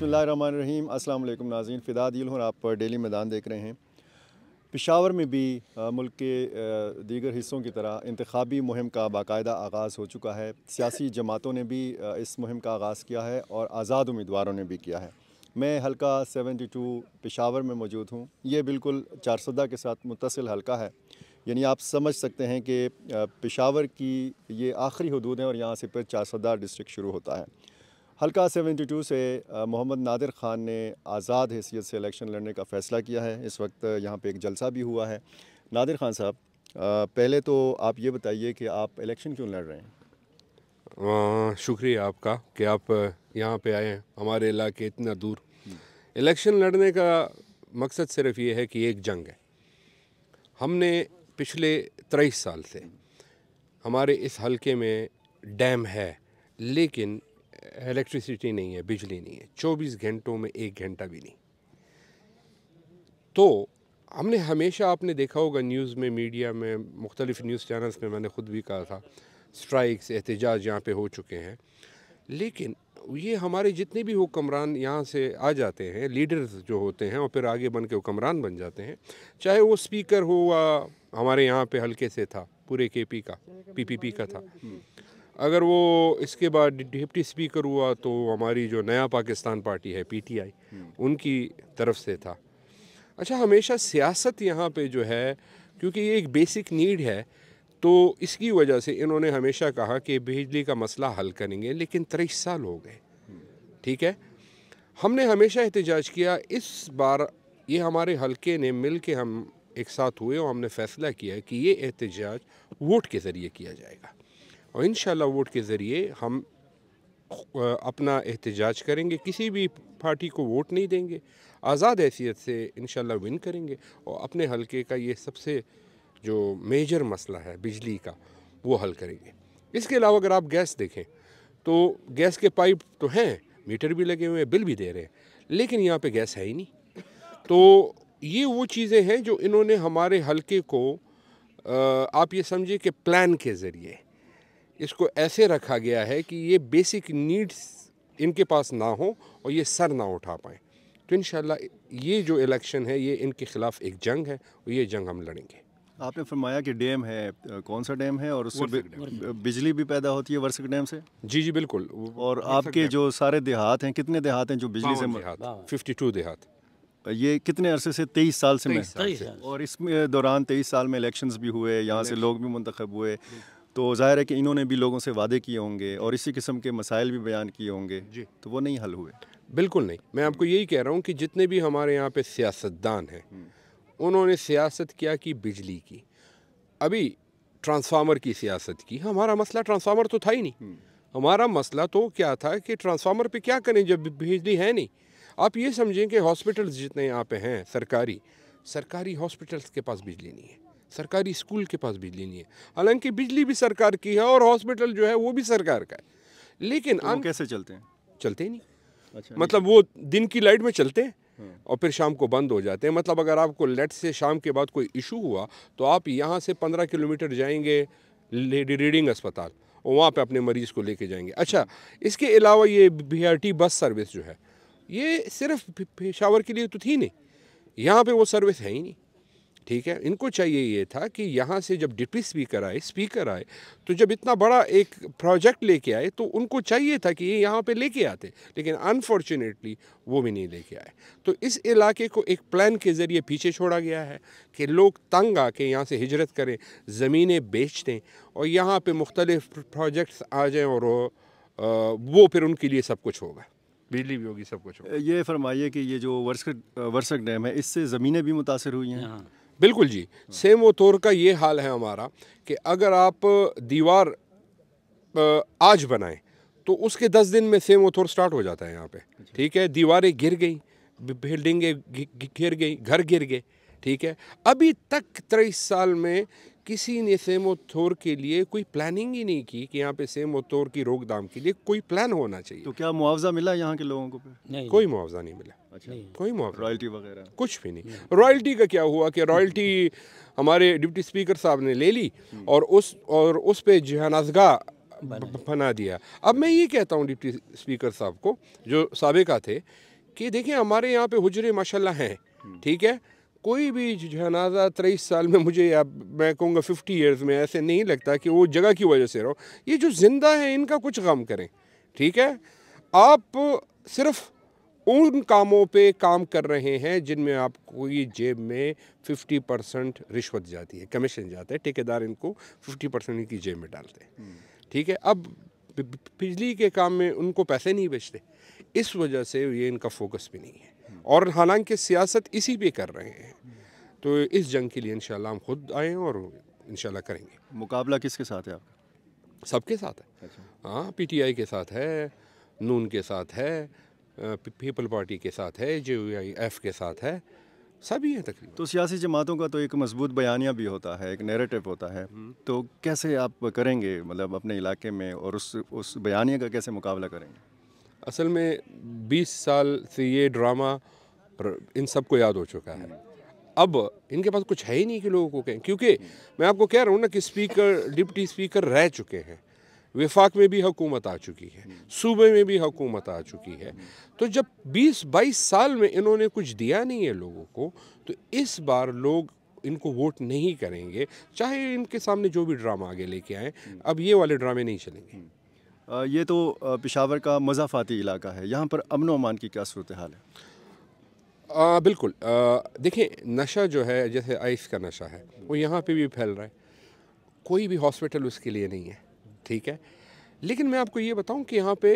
बिस्मिल्लाहिर्रहमानिर्रहीम। अस्सलाम वालेकुम नाज़रीन, फ़िदा दिल हूँ, आप डेली मैदान देख रहे हैं। पेशावर में भी मुल्क के दीगर हिस्सों की तरह इंतखाबी मुहिम का बाकायदा आगाज़ हो चुका है। सियासी जमातों ने भी इस मुहिम का आगाज़ किया है और आज़ाद उम्मीदवारों ने भी किया है। मैं हल्का 72 पेशावर में मौजूद हूँ। ये बिल्कुल चारसदा के साथ मुत्तसिल हल्का है, यानी आप समझ सकते हैं कि पेशावर की ये आखिरी हदूद है और यहाँ से फिर चारसदा डिस्ट्रिक्ट शुरू होता है। हल्का 72 से मोहम्मद नादिर ख़ान ने आज़ाद हैसियत से इलेक्शन लड़ने का फ़ैसला किया है। इस वक्त यहाँ पे एक जलसा भी हुआ है। नादिर ख़ान साहब, पहले तो आप ये बताइए कि आप इलेक्शन क्यों लड़ रहे हैं? शुक्रिया आपका कि आप यहाँ पे आए हैं, हमारे इलाके इतना दूर। इलेक्शन लड़ने का मकसद सिर्फ ये है कि एक जंग है। हमने पिछले 23 साल से हमारे इस हलके में डैम है, लेकिन इलेक्ट्रिसिटी नहीं है, बिजली नहीं है, 24 घंटों में 1 घंटा भी नहीं। तो हमने हमेशा, आपने देखा होगा न्यूज़ में, मीडिया में, मुख्तलिफ न्यूज़ चैनल्स में, मैंने ख़ुद भी कहा था, स्ट्राइक्स, एहतजाज यहाँ पे हो चुके हैं। लेकिन ये हमारे जितने भी हुक्मरान यहाँ से आ जाते हैं, लीडर्स जो होते हैं और फिर आगे बन के हुक्मरान बन जाते हैं, चाहे वो स्पीकर हुआ, हमारे यहाँ पे हल्के से था, पूरे केपी का, पीपीपी का था, अगर वो इसके बाद डिप्टी स्पीकर हुआ तो हमारी जो नया पाकिस्तान पार्टी है पीटीआई, उनकी तरफ से था। अच्छा, हमेशा सियासत यहाँ पे जो है, क्योंकि ये एक बेसिक नीड है, तो इसकी वजह से इन्होंने हमेशा कहा कि बिजली का मसला हल करेंगे, लेकिन 23 साल हो गए। ठीक है, हमने हमेशा एहतजाज किया। इस बार ये हमारे हलके ने मिल के हम एक साथ हुए और हमने फ़ैसला किया कि ये एहतजाज वोट के ज़रिए किया जाएगा और इंशाल्लाह वोट के ज़रिए हम अपना एहतजाज करेंगे। किसी भी पार्टी को वोट नहीं देंगे, आज़ाद हैसियत से इंशाल्लाह विन करेंगे और अपने हलके का ये सबसे जो मेजर मसला है बिजली का, वो हल करेंगे। इसके अलावा अगर आप गैस देखें तो गैस के पाइप तो हैं, मीटर भी लगे हुए हैं, बिल भी दे रहे हैं, लेकिन यहाँ पे गैस है ही नहीं। तो ये वो चीज़ें हैं जो इन्होंने हमारे हलके को, आप ये समझिए कि प्लान के ज़रिए इसको ऐसे रखा गया है कि ये बेसिक नीड्स इनके पास ना हो और ये सर ना उठा पाएँ। तो इंशाल्लाह ये जो इलेक्शन है, ये इनके ख़िलाफ़ एक जंग है और ये जंग हम लड़ेंगे। आपने फरमाया कि डैम है, कौन सा डैम है और उससे बिजली भी पैदा होती है वर्सक डैम से? जी जी बिल्कुल। और आपके जो सारे देहात हैं, कितने देहात हैं जो बिजली से? 52 देहात। ये कितने अरसे से? 23 साल से? 23 साल से। और इसमें दौरान 23 साल में इलेक्शंस भी हुए, यहाँ से लोग भी मुंतखब हुए, तो ज़ाहिर है कि इन्होंने भी लोगों से वादे किए होंगे और इसी किस्म के मसाइल भी बयान किए होंगे, तो वो नहीं हल हुए? बिल्कुल नहीं। मैं आपको यही कह रहा हूँ कि जितने भी हमारे यहाँ पे सियासतदान हैं, उन्होंने सियासत क्या की? बिजली की। अभी ट्रांसफार्मर की सियासत की। हमारा मसला ट्रांसफार्मर तो था ही नहीं। हमारा मसला तो क्या था कि ट्रांसफार्मर पे क्या करें जब बिजली है नहीं। आप ये समझें कि हॉस्पिटल्स जितने यहाँ पे हैं, सरकारी हॉस्पिटल्स के पास बिजली नहीं है, सरकारी स्कूल के पास बिजली नहीं है। हालांकि बिजली भी सरकार की है और हॉस्पिटल जो है वो भी सरकार का है, लेकिन तो वो कैसे चलते हैं? चलते ही नहीं। अच्छा, मतलब वो दिन की लाइट में चलते हैं और फिर शाम को बंद हो जाते हैं। मतलब अगर आपको लेट से शाम के बाद कोई इशू हुआ तो आप यहाँ से 15 किलोमीटर जाएंगे लेडी रीडिंग अस्पताल और वहाँ पे अपने मरीज़ को लेके जाएंगे। अच्छा, इसके अलावा ये BRT बस सर्विस जो है, ये सिर्फ पेशावर के लिए तो थी नहीं, यहाँ पे वो सर्विस है ही नहीं। ठीक है, इनको चाहिए ये था कि यहाँ से जब डिप्टी स्पीकर आए तो जब इतना बड़ा एक प्रोजेक्ट लेके आए तो उनको चाहिए था कि ये यहाँ पे लेके आते, लेकिन अनफॉर्चुनेटली वो भी नहीं लेके आए। तो इस इलाके को एक प्लान के ज़रिए पीछे छोड़ा गया है कि लोग तंग आके यहाँ से हिजरत करें, ज़मीनें बेच दें और यहाँ पे मुख्तलिफ प्रोजेक्ट्स आ जाएँ और वो फिर उनके लिए सब कुछ होगा, बिजली भी होगी, सब कुछ होगा। ये फरमाइए कि ये जो वर्सक डैम है, इससे ज़मीनें भी मुतासर हुई हैं? बिल्कुल जी। सेम वो तौर का ये हाल है हमारा कि अगर आप दीवार आज बनाएं तो उसके 10 दिन में सेम वो तौर स्टार्ट हो जाता है यहाँ पे। ठीक है, दीवारें गिर गई, बिल्डिंगें गिर गई, घर गिर गए। ठीक है, अभी तक 23 साल में किसी ने सेमोथोर के लिए कोई प्लानिंग ही नहीं की कि यहाँ पे सेमोथोर की रोकथाम के लिए कोई प्लान होना चाहिए। तो क्या मुआवजा मिला यहाँ के लोगों को? नहीं, कोई मुआवजा नहीं मिला। अच्छा, कोई मुआवजा, रॉयल्टी वगैरह कुछ भी नहीं। रॉयल्टी का क्या हुआ कि रॉयल्टी हमारे डिप्टी स्पीकर साहब ने ले ली और उस पे जहानाजगाह बना दिया। अब मैं ये कहता हूँ डिप्टी स्पीकर साहब को, जो साबिका थे, कि देखिए हमारे यहाँ पे हुजरे माशाल्लाह हैं, ठीक है, कोई भी जनाजा 23 साल में मुझे, या मैं कहूँगा 50 ईयर्स में, ऐसे नहीं लगता कि वो जगह की वजह से रहो। ये जो ज़िंदा है इनका कुछ गम करें, ठीक है। आप सिर्फ उन कामों पे काम कर रहे हैं जिनमें आपको ये जेब में 50% रिश्वत जाती है, कमीशन जाता है, ठेकेदार इनको 50% इनकी जेब में डालते हैं, ठीक है। अब बिजली के काम में उनको पैसे नहीं बचते, इस वजह से ये इनका फोकस भी नहीं है, और हालांकि सियासत इसी पे कर रहे हैं। तो इस जंग के लिए इंशाल्लाह हम खुद आए हैं और इंशाल्लाह करेंगे। मुकाबला किसके साथ है आपका? सबके साथ है। अच्छा। हाँ, PTI के साथ है, नून के साथ है, पीपल पार्टी के साथ है, JUIF के साथ है, सभी हैं तकरीबन। तो सियासी जमातों का तो एक मजबूत बयानिया भी होता है, एक नैरेटिव होता है, तो कैसे आप करेंगे मतलब अपने इलाके में, और उस बयानिया का कैसे मुकाबला करेंगे? असल में 20 साल से ये ड्रामा इन सबको याद हो चुका है। अब इनके पास कुछ है ही नहीं कि लोगों को कहें, क्योंकि मैं आपको कह रहा हूँ ना कि स्पीकर, डिप्टी स्पीकर रह चुके हैं, वफाक में भी हुकूमत आ चुकी है, सूबे में भी हुकूमत आ चुकी है। तो जब 20-22 साल में इन्होंने कुछ दिया नहीं है लोगों को, तो इस बार लोग इनको वोट नहीं करेंगे, चाहे इनके सामने जो भी ड्रामा आगे लेके आए। अब ये वाले ड्रामे नहीं चलेंगे। ये तो पेशावर का मज़ाफ़ाती इलाका है, यहाँ पर अमन व अमान की क्या सूरत हाल है? बिल्कुल, देखिए नशा जो है, जैसे आइस का नशा है, वो यहाँ पे भी फैल रहा है, कोई भी हॉस्पिटल उसके लिए नहीं है, ठीक है। लेकिन मैं आपको ये बताऊं कि यहाँ पे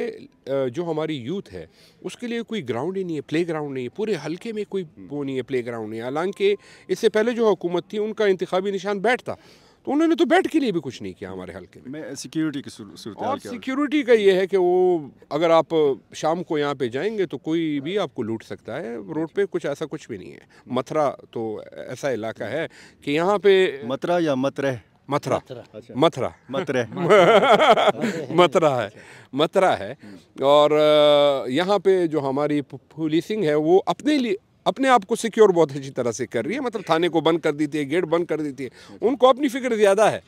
जो हमारी यूथ है उसके लिए कोई ग्राउंड ही नहीं है, प्ले ग्राउंड नहीं है, पूरे हल्के में कोई वो नहीं है, प्ले ग्राउंड नहीं है। हालांकि इससे पहले जो हुकूमत थी उनका इंतखाबी निशान बैट था, तो उन्होंने तो बैट के लिए भी कुछ नहीं किया हमारे हल्के में। सिक्योरिटी की सूरत, और सिक्योरिटी का ये है कि वो अगर आप शाम को यहाँ पे जाएंगे तो कोई भी आपको लूट सकता है, रोड पे कुछ ऐसा कुछ भी नहीं है। मथुरा तो ऐसा इलाका है कि यहाँ पे, मथुरा या मतरह, मथुरा मथुरा है। और यहाँ पे जो हमारी पुलिसिंग है वो अपने आप को सिक्योर बहुत अच्छी तरह से कर रही है, मतलब थाने को बंद कर देती है, गेट बंद कर देती है, उनको अपनी फिक्र ज़्यादा है।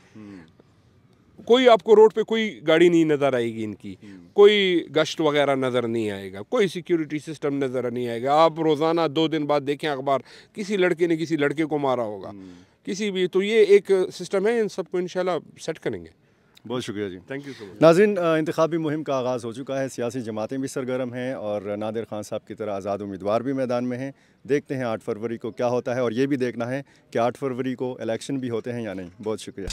कोई आपको रोड पे कोई गाड़ी नहीं नज़र आएगी इनकी, कोई गश्त वगैरह नज़र नहीं आएगा, कोई सिक्योरिटी सिस्टम नज़र नहीं आएगा। आप रोज़ाना 2 दिन बाद देखें अखबार, किसी लड़के ने किसी लड़के को मारा होगा, किसी भी। तो ये एक सिस्टम है, इन सबको इंशाल्लाह सेट करेंगे। बहुत शुक्रिया जी, थैंक यू सो मच। नाज़रीन, इंतखाबी मुहिम का आगाज़ हो चुका है, सियासी जमातें भी सरगर्म हैं और नादिर खान साहब की तरह आज़ाद उम्मीदवार भी मैदान में हैं। देखते हैं 8 फरवरी को क्या होता है, और ये भी देखना है कि 8 फरवरी को इलेक्शन भी होते हैं या नहीं। बहुत शुक्रिया।